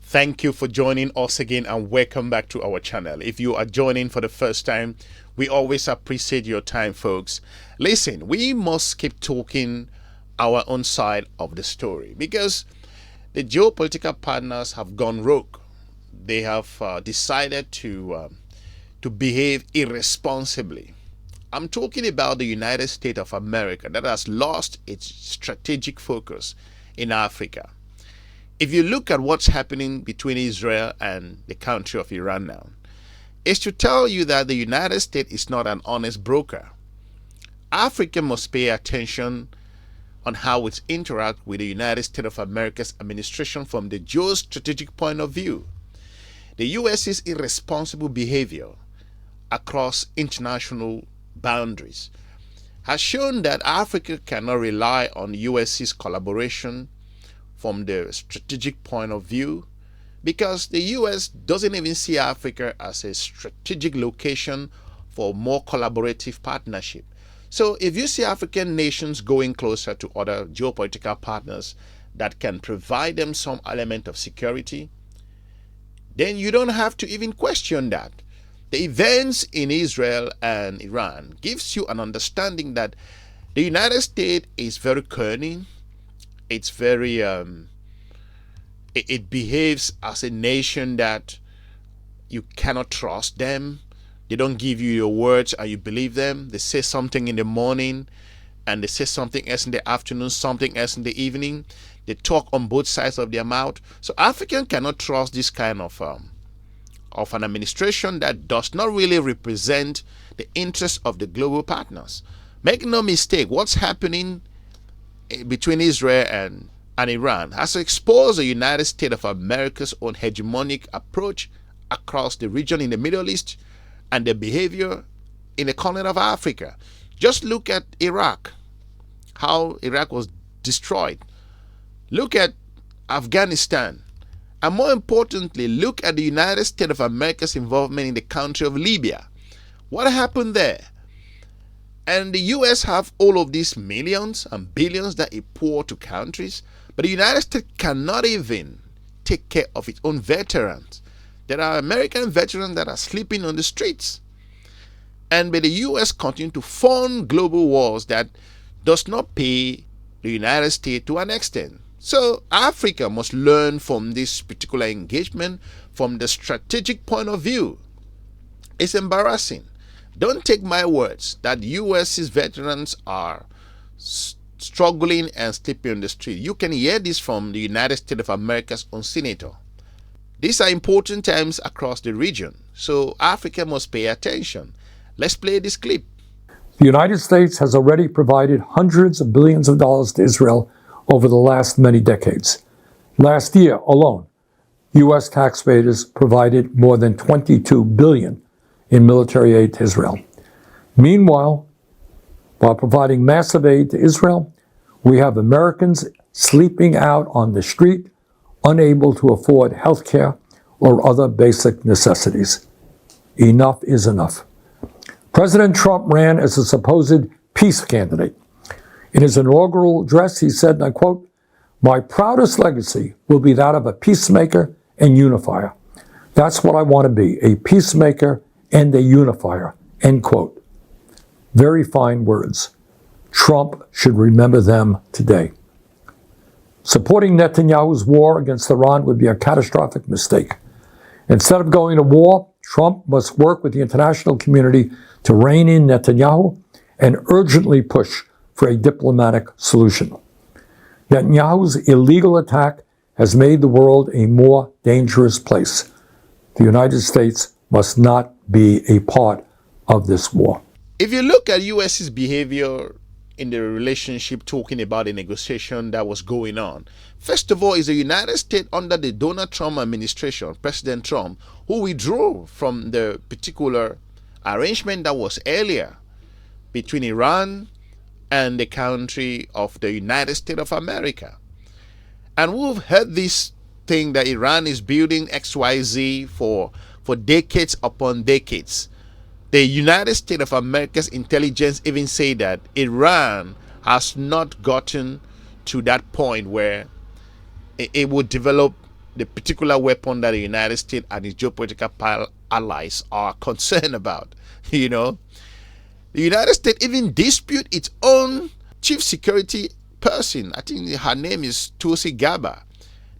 Thank you for joining us again and welcome back to our channel. If you are joining for the first time, we always appreciate your time, folks. Listen, we must keep talking our own side of the story because the geopolitical partners have gone rogue. They have decided to behave irresponsibly. I'm talking about the United States of America that has lost its strategic focus in Africa. If you look at what's happening between Israel and the country of Iran now, it's to tell you that the United States is not an honest broker. Africa must pay attention on how it interacts with the United States of America's administration from the geostrategic point of view. The US's irresponsible behavior across international boundaries has shown that Africa cannot rely on the US's collaboration from the strategic point of view because the US doesn't even see Africa as a strategic location for more collaborative partnership. So if you see African nations going closer to other geopolitical partners that can provide them some element of security, then you don't have to even question that. The events in Israel and Iran gives you an understanding that the United States is very cunning. It's very, it behaves as a nation that you cannot trust them. They don't give you your words and you believe them. They say something in the morning and they say something else in the afternoon, something else in the evening. They talk on both sides of their mouth. So African cannot trust this kind of an administration that does not really represent the interests of the global partners. Make no mistake, what's happening between Israel and Iran has exposed the United States of America's own hegemonic approach across the region in the Middle East and their behavior in the corner of Africa. Just look at Iraq, how Iraq was destroyed. Look at Afghanistan. And more importantly, look at the United States of America's involvement in the country of Libya. What happened there? And the US have all of these millions and billions that it pour to countries, but the United States cannot even take care of its own veterans. There are American veterans that are sleeping on the streets. And but the US continue to fund global wars that does not pay the United States to an extent. So Africa must learn from this particular engagement from the strategic point of view. It's embarrassing. Don't take my words that US's veterans are struggling and sleeping on the street. You can hear this from the United States of America's own senator. These are important times across the region, so Africa must pay attention. Let's play this clip. The United States has already provided hundreds of billions of dollars to Israel over the last many decades. Last year alone, U.S. taxpayers provided more than $22 billion in military aid to Israel. Meanwhile, while providing massive aid to Israel, we have Americans sleeping out on the street, unable to afford health care or other basic necessities. Enough is enough. President Trump ran as a supposed peace candidate. In his inaugural address, he said, and I quote, "My proudest legacy will be that of a peacemaker and unifier. That's what I want to be, a peacemaker and a unifier," end quote. Very fine words. Trump should remember them today. Supporting Netanyahu's war against Iran would be a catastrophic mistake. Instead of going to war, Trump must work with the international community to rein in Netanyahu and urgently push for a diplomatic solution. Netanyahu's illegal attack has made the world a more dangerous place. The United States must not be a part of this war. If you look at US's behavior in the relationship, talking about the negotiation that was going on, first of all, is the United States under the Donald Trump administration, President Trump, who withdrew from the particular arrangement that was earlier between Iran and the country of the United States of America. And we've heard this thing that Iran is building XYZ for decades upon decades. The United States of America's intelligence even say that Iran has not gotten to that point where it would develop the particular weapon that the United States and its geopolitical allies are concerned about. You know, the United States even dispute its own chief security person. I think her name is Tulsi Gabbard.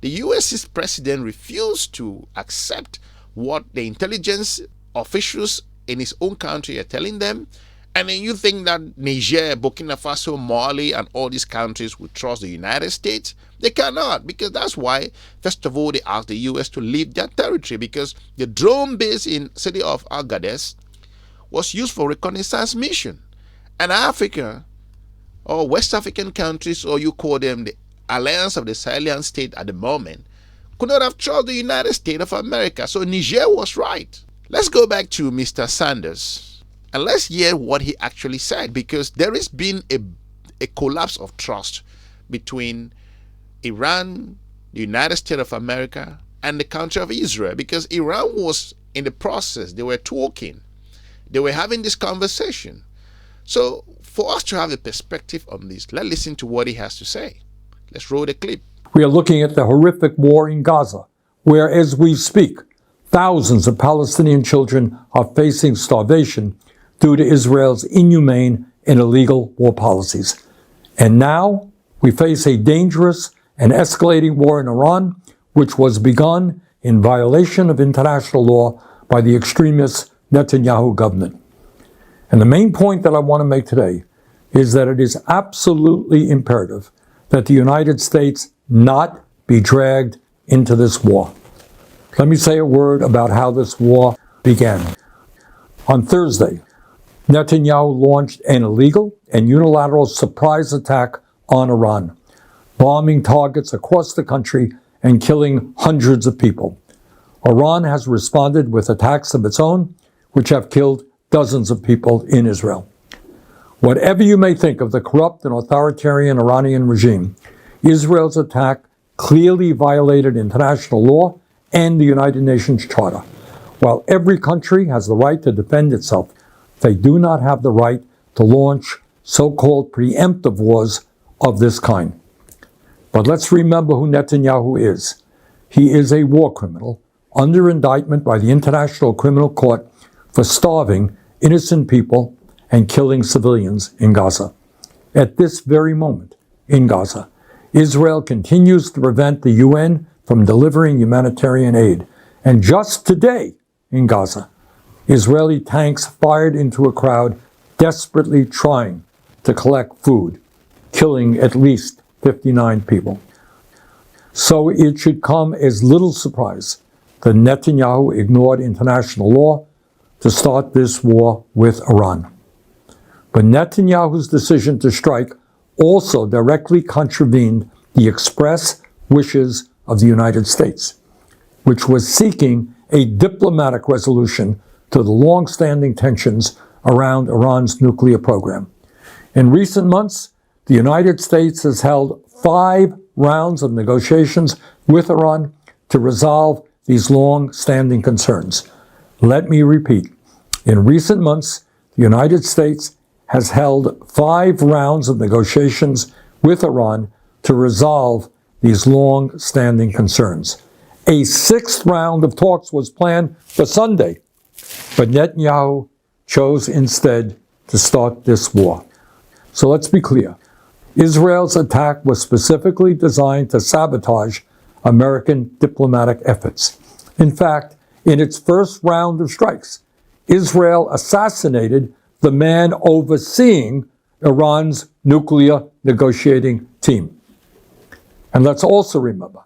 The US's president refused to accept what the intelligence officials in his own country are telling them. And then you think that Niger, Burkina Faso, Mali, and all these countries will trust the United States? They cannot, because that's why, first of all, they asked the US to leave their territory, because the drone base in the city of Agadez was used for reconnaissance mission. And Africa, or West African countries, or you call them the Alliance of the Sahelian state at the moment, could not have trusted the United States of America. So Niger was right. Let's go back to Mr. Sanders. And let's hear what he actually said, because there has been a collapse of trust between Iran, the United States of America, and the country of Israel, because Iran was in the process. They were talking. They were having this conversation. So for us to have a perspective on this, let's listen to what he has to say. Let's roll the clip. We are looking at the horrific war in Gaza, where, as we speak, thousands of Palestinian children are facing starvation due to Israel's inhumane and illegal war policies. And now we face a dangerous and escalating war in Iran, which was begun in violation of international law by the extremist Netanyahu government. And the main point that I want to make today is that it is absolutely imperative that the United States not be dragged into this war. Let me say a word about how this war began. On Thursday, Netanyahu launched an illegal and unilateral surprise attack on Iran, bombing targets across the country and killing hundreds of people. Iran has responded with attacks of its own, which have killed dozens of people in Israel. Whatever you may think of the corrupt and authoritarian Iranian regime, Israel's attack clearly violated international law and the United Nations Charter. While every country has the right to defend itself, they do not have the right to launch so-called preemptive wars of this kind. But let's remember who Netanyahu is. He is a war criminal under indictment by the International Criminal Court for starving innocent people and killing civilians in Gaza. At this very moment, in Gaza, Israel continues to prevent the UN from delivering humanitarian aid. And just today, in Gaza, Israeli tanks fired into a crowd desperately trying to collect food, killing at least 59 people. So it should come as little surprise that Netanyahu ignored international law to start this war with Iran. But Netanyahu's decision to strike also directly contravened the express wishes of the United States, which was seeking a diplomatic resolution to the long-standing tensions around Iran's nuclear program. In recent months, the United States has held 5 rounds of negotiations with Iran to resolve these long-standing concerns. Let me repeat. In recent months, the United States has held 5 rounds of negotiations with Iran to resolve these long-standing concerns. A 6th round of talks was planned for Sunday, but Netanyahu chose instead to start this war. So let's be clear. Israel's attack was specifically designed to sabotage American diplomatic efforts. In fact, in its first round of strikes, Israel assassinated the man overseeing Iran's nuclear negotiating team. And let's also remember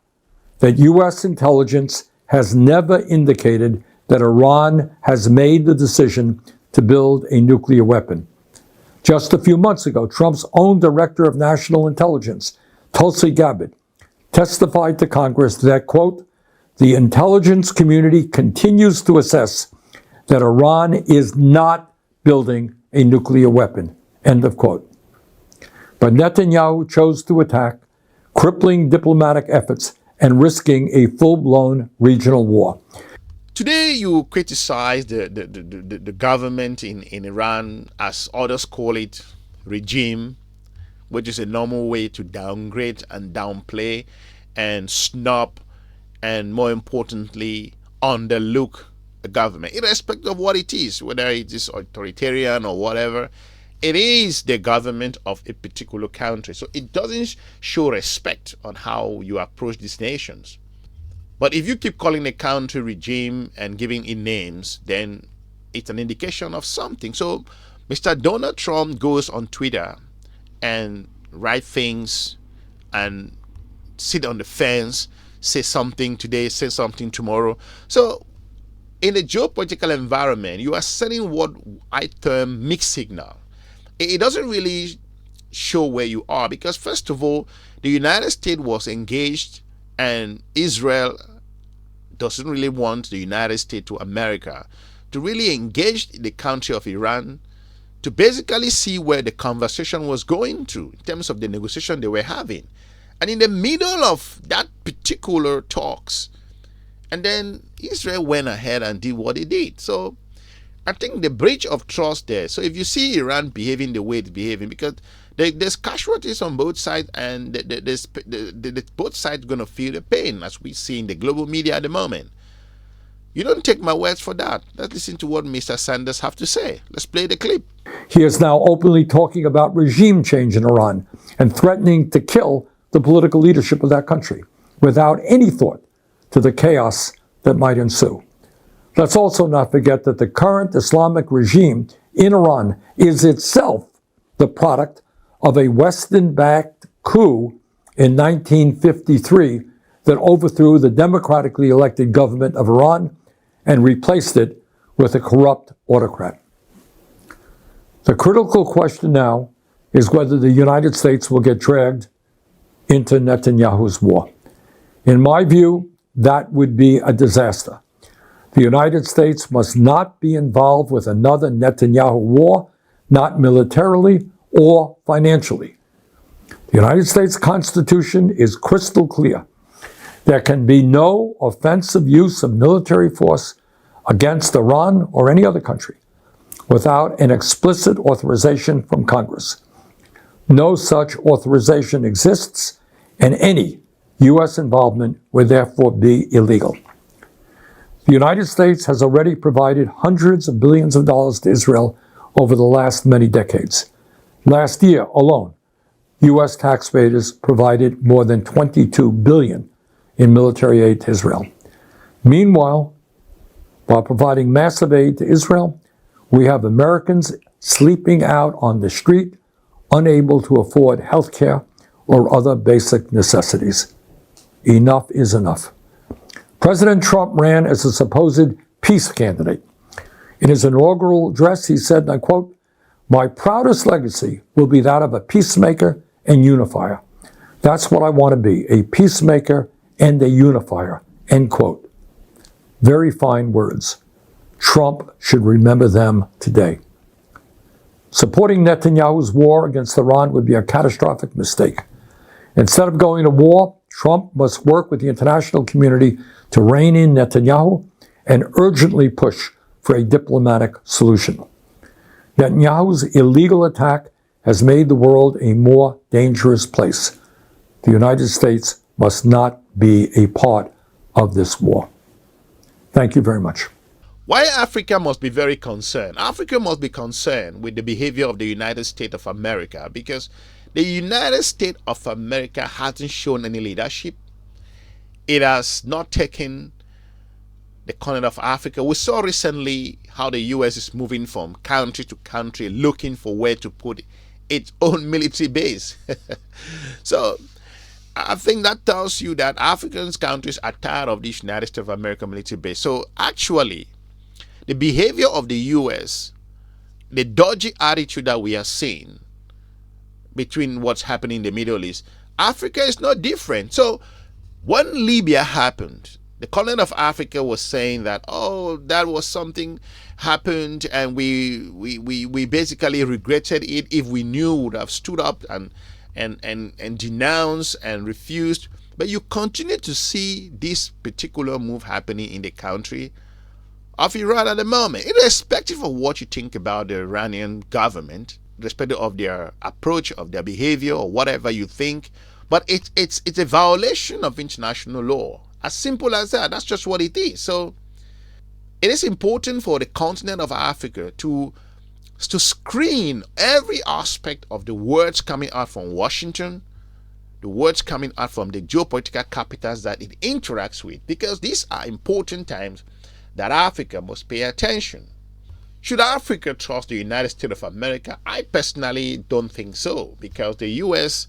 that U.S. intelligence has never indicated that Iran has made the decision to build a nuclear weapon. Just a few months ago, Trump's own Director of National Intelligence, Tulsi Gabbard, testified to Congress that, quote, the intelligence community continues to assess that Iran is not building a nuclear weapon, end of quote. But Netanyahu chose to attack, crippling diplomatic efforts and risking a full-blown regional war. Today, you criticize the government in Iran, as others call it, regime, which is a normal way to downgrade and downplay and snub and more importantly, underlook the government, irrespective of what it is, whether it is authoritarian or whatever. It is the government of a particular country. So it doesn't show respect on how you approach these nations. But if you keep calling a country regime and giving it names, then it's an indication of something. So Mr. Donald Trump goes on Twitter and write things and sit on the fence, say something today, say something tomorrow. So in the geopolitical environment, you are sending what I term mixed signal. It doesn't really show where you are, because first of all, the United States was engaged, and Israel doesn't really want the United States to America to really engage the country of Iran to basically see where the conversation was going to in terms of the negotiation they were having. And in the middle of that particular talks, and then Israel went ahead and did what it did. So I think the breach of trust there. So if you see Iran behaving the way it's behaving, because there's casualties on both sides, and both sides going to feel the pain, as we see in the global media at the moment. You don't take my words for that. Let's listen to what Mr. Sanders have to say. Let's play the clip. He is now openly talking about regime change in Iran and threatening to kill the political leadership of that country without any thought to the chaos that might ensue. Let's also not forget that the current Islamic regime in Iran is itself the product of a Western-backed coup in 1953 that overthrew the democratically elected government of Iran and replaced it with a corrupt autocrat. The critical question now is whether the United States will get dragged into Netanyahu's war. In my view, that would be a disaster. The United States must not be involved with another Netanyahu war, not militarily or financially. The United States Constitution is crystal clear. There can be no offensive use of military force against Iran or any other country without an explicit authorization from Congress. No such authorization exists, and any U.S. involvement would therefore be illegal. The United States has already provided hundreds of billions of dollars to Israel over the last many decades. Last year alone, U.S. taxpayers provided more than $22 billion in military aid to Israel. Meanwhile, while providing massive aid to Israel, we have Americans sleeping out on the street, unable to afford health care or other basic necessities. Enough is enough. President Trump ran as a supposed peace candidate. In his inaugural address, he said, and I quote, "My proudest legacy will be that of a peacemaker and unifier. That's what I want to be, a peacemaker and a unifier," end quote. Very fine words. Trump should remember them today. Supporting Netanyahu's war against Iran would be a catastrophic mistake. Instead of going to war, Trump must work with the international community to rein in Netanyahu and urgently push for a diplomatic solution. Netanyahu's illegal attack has made the world a more dangerous place. The United States must not be a part of this war. Thank you very much. Why Africa must be very concerned? Africa must be concerned with the behavior of the United States of America, because the United States of America hasn't shown any leadership. It has not taken the continent of Africa. We saw recently how the U.S. is moving from country to country looking for where to put its own military base. So I think that tells you that African countries are tired of this United States of America military base. So actually, the behavior of the U.S., the dodgy attitude that we are seeing between what's happening in the Middle East, Africa is not different. So when Libya happened, the continent of Africa was saying that, oh, that was something happened and we basically regretted it. If we knew, we would have stood up and denounced and refused. But you continue to see this particular move happening in the country of Iran at the moment, irrespective of what you think about the Iranian government, irrespective of their approach, of their behavior, or whatever you think. But it's a violation of international law. As simple as that. That's just what it is. So it is important for the continent of Africa to screen every aspect of the words coming out from Washington, the words coming out from the geopolitical capitals that it interacts with, because these are important times that Africa must pay attention. Should Africa trust the United States of America? I personally don't think so, because the US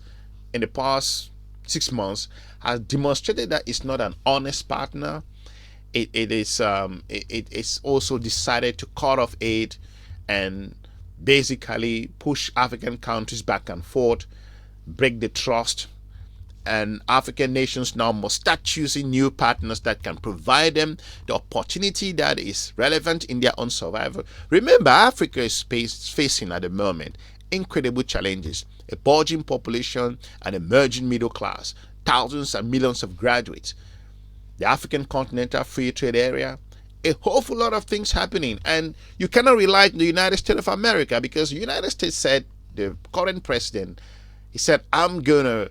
in the past 6 months has demonstrated that it's not an honest partner. It's also decided to cut off aid and basically push African countries back and forth, break the trust, and African nations now must start choosing new partners that can provide them the opportunity that is relevant in their own survival. Remember, Africa is facing at the moment incredible challenges: a bulging population, an emerging middle class, thousands and millions of graduates, the African Continental Free Trade Area, a whole lot of things happening. And you cannot rely on the United States of America, because the United States said, the current president, he said, I'm going to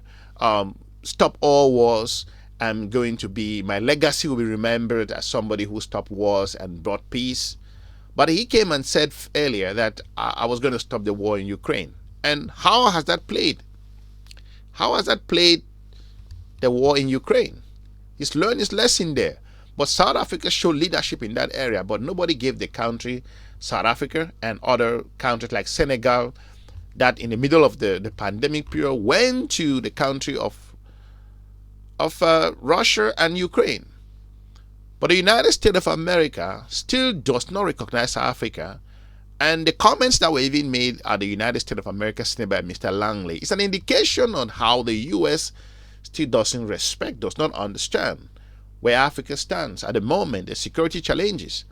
stop all wars. My legacy will be remembered as somebody who stopped wars and brought peace. But he came and said earlier that I was going to stop the war in Ukraine. And how has that played? How has that played the war in Ukraine? He's learned his lesson there. But South Africa showed leadership in that area, but nobody gave the country, South Africa and other countries like Senegal, that in the middle of the pandemic period went to the country of Russia and Ukraine. But the United States of America still does not recognize Africa. And the comments that were even made at the United States of America, sent by Mr. Langley, is an indication on how the U.S. still doesn't respect, does not understand where Africa stands at the moment, the security challenges.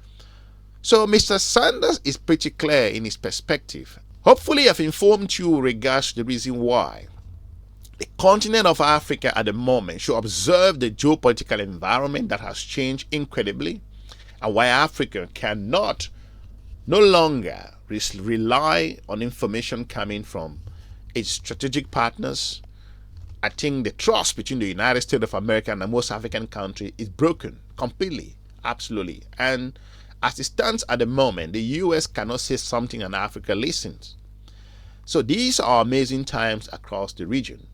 So Mr. Sanders is pretty clear in his perspective. Hopefully I've informed you regards the reason why the continent of Africa at the moment should observe the geopolitical environment that has changed incredibly, and why Africa cannot no longer rely on information coming from its strategic partners. I think the trust between the United States of America and most African countries is broken completely, absolutely. And as it stands at the moment, the US cannot say something and Africa listens. So these are amazing times across the region.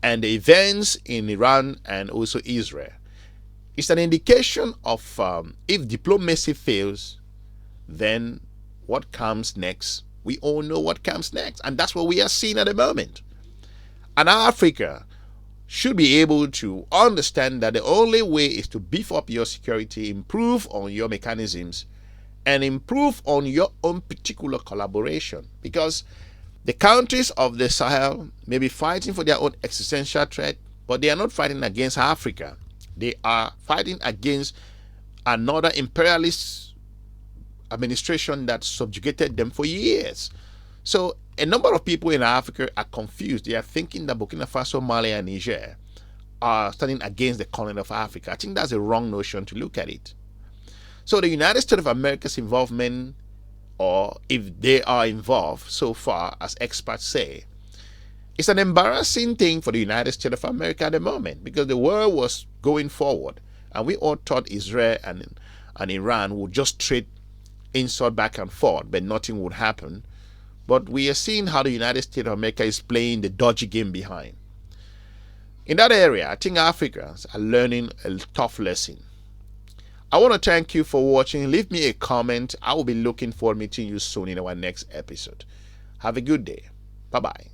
And the events in Iran and also Israel is an indication of if diplomacy fails, then what comes next? We all know what comes next. And that's what we are seeing at the moment. And Africa should be able to understand that the only way is to beef up your security, improve on your mechanisms, and improve on your own particular collaboration. Because the countries of the Sahel may be fighting for their own existential threat, but they are not fighting against Africa. They are fighting against another imperialist administration that subjugated them for years. So a number of people in Africa are confused. They are thinking that Burkina Faso, Mali, and Niger are standing against the continent of Africa. I think that's a wrong notion to look at it. So the United States of America's involvement, or if they are involved so far, as experts say, it's an embarrassing thing for the United States of America at the moment, because the world was going forward and we all thought Israel and Iran would just trade insult back and forth, but nothing would happen. But we are seeing how the United States of America is playing the dodgy game behind. In that area, I think Africans are learning a tough lesson. I want to thank you for watching. Leave me a comment. I will be looking forward to meeting you soon in our next episode. Have a good day. Bye-bye.